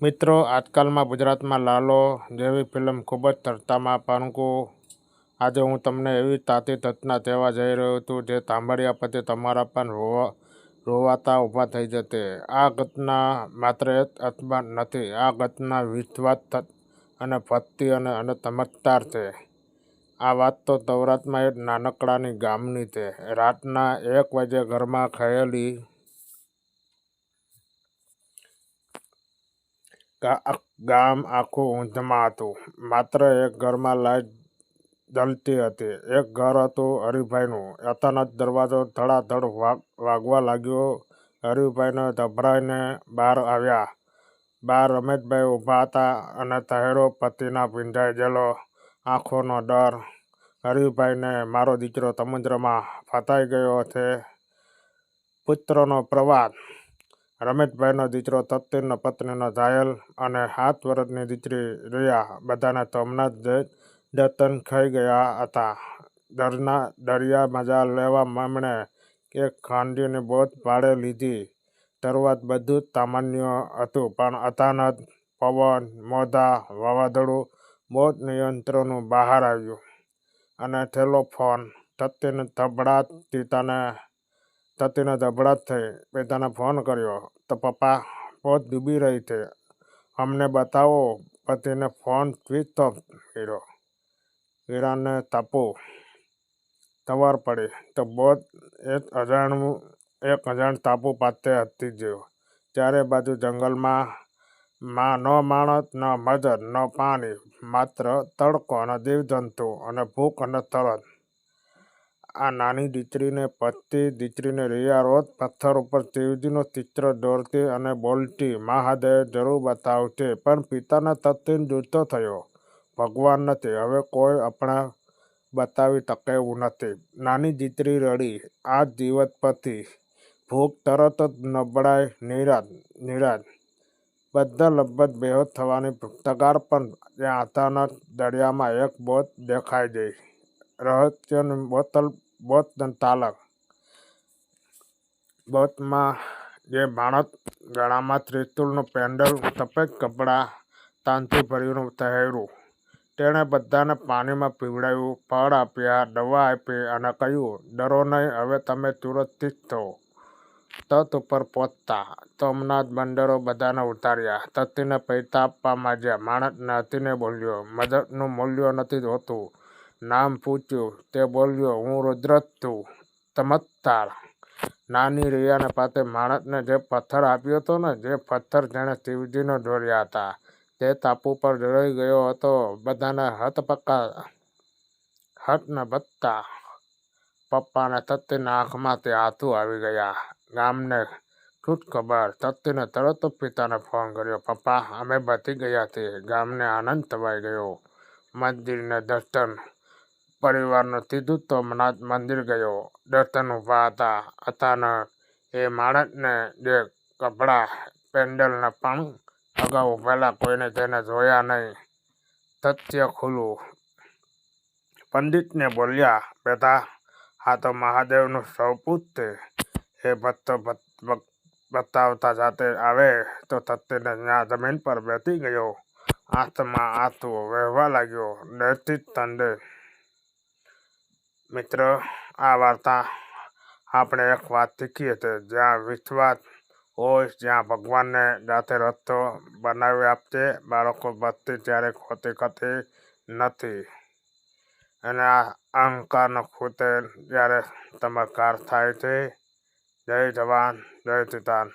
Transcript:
મિત્રો, આજકાલમાં ગુજરાતમાં લાલો જેવી ફિલ્મ ખૂબ જ ચર્ચામાં, પરંતુ આજે હું તમને એવી તાતી ઘટના કહેવા જઈ રહ્યો છું જે સાંભળ્યા પછી તમારા પણ રોવાતા ઊભા થઈ જશે. આ ઘટના માત્ર એક અપવાદ નથી, આ ઘટના વિશ્વાસ અને ભક્તિ અને ચમત્કાર છે. આ વાત તો સૌરાષ્ટ્રમાં એક નાનકડાની ગામની છે. રાતના 1 વાગે ઘરમાં ખયેલી ગામ આખું ઊંઘમાં હતું. માત્ર એક ઘરમાં લાઈટ જલતી હતી. એક ઘર હતું હરિભાઈનું. અચાનક દરવાજો ધડાધડ વાગવા લાગ્યો. હરિભાઈને ગભરાઈને બહાર આવ્યા. બહાર રમેશભાઈ ઊભા હતા અને ચહેરો પસીના ભીંજાઈ ગયેલો, આંખોનો ડર. હરિભાઈને મારો દીકરો સમુદ્રમાં ફસાઈ ગયો છે. પુત્રનો પ્રવાસ. રમેશભાઈનો દીકરો સતીનનો પત્નીનો ઘાયલ અને 7 વર્ષની દીકરી રિયા બધાને સોમનાથ જઈ દર્શન થઈ ગયા હતા. દરિયા મજા લેવા એમણે એક ખાનગીની બોટ ભાડે લીધી. શરૂઆત બધું જ સામાન્ય હતું, પણ અચાનક પવન, મોજા, વાવાઝોડું, બોટ નિયંત્રણનું બહાર આવ્યું અને થયેલો ફોન. સતીને ગભરાટ થઈ. પિતાને ફોન કર્યો તો પપ્પા, બોટ ડૂબી રહી છે, અમને બચાવો. પતિને ફોન સ્વિચ ઓફ કર્યો. વીરાને ટાપુ ખબર પડી તો બોટ એક અજાણ ટાપુ પાસે હતી ગયો. ચારે બાજુ જંગલમાં, ન માણસ, ન મજર, ન પાણી, માત્ર તડકો અને જીવજંતુ અને ભૂખ અને તરસ. આ નાની દીકરીને પતતી દીકરીને રિયા રોજ પથ્થર ઉપર શિવજીનું ચિત્ર દોરતી અને બોલતી, મહાદેવ જરૂર બચાવશે. પણ પિતાને સતીન જુસ્સો થયો, ભગવાન નથી, હવે કોઈ આપણે બચાવી શકે એવું નથી. નાની દીકરી રડી. આ દિવસ પછી ભૂખ, તરસ, નબળાઈ, નિરાશ, બધા લગભગ બેહોશ થવાની કગાર પર. ત્યાં અચાનક દરિયામાં એક બોટ દેખાઈ ગઈ. રહસ્યની બોટનો ચાલક. બોટમાં જે માણસ, ગળામાં ત્રિશુળનું પેન્ડલ, સફેદ કપડાં, શાંતિ ભર્યું ચહેરું. તેણે બધાને પાણીમાં પીવડાવ્યું, ફળ આપ્યા, દવા આપી અને કહ્યું, ડરો નહીં, હવે તમે સુરક્ષિત છો. તટ ઉપર પહોંચતા સોમનાથ બંદરો બધાને ઉતાર્યા. સતીને પૈસા આપવા માંગ્યા. માણસને હસીને બોલ્યો, મદદનું મૂલ્ય નથી હોતું. નામ પૂછ્યું, તે બોલ્યો, હું રુદ્ર છું. ચમત્કાર. નાની રિયાને પાસે માણસને જે પથ્થર આપ્યો હતો, જે પથ્થર જેણે શિવજીને દોર્યા હતા, તે ટાપુ પર રહી ગયો હતો. બધાને હતબક્કા. પપ્પા અને સતીના આંખમાંથી આંસુ આવી ગયા. ગામને ખુશખબર. સતીને તરત જ પિતાને ફોન કર્યો, પપ્પા, અમે બચી ગયા છીએ. ગામને આનંદ છવાઈ ગયો. મંદિરને દર્શન. પરિવારનો સીધું સોમનાથ મંદિર ગયો. દર્શન ઊભા હતા. અચાનક એ માણસને જે કપડાં, પેન્ડલને પણ અગાઉ ઊભેલા કોઈને તેને જોયા નહીં. સત્ય ખુલ્યું. પંડિતને બોલ્યા, બેટા, આ તો મહાદેવનું સપૂત છે. એ ભક્તો બતાવતા સાથે આવે તો સતીને ત્યાં જમીન પર બેસી ગયો. આંખમાં આંસુ વહેવા લાગ્યો. દૈવી સંદેશ. મિત્રો, આ વાર્તા આપણે એક વાત શીખીએ છીએ, જ્યાં વિશ્વાસ હોય, જ્યાં ભગવાનને જાતે રસ્તો બનાવી આપશે. બાળકો ભક્તિ ક્યારેય ખોટી નથી. અને આ અહંકારનો ખૂટે ત્યારે ચમત્કાર થાય છે. જય જવાન, જય કિસાન.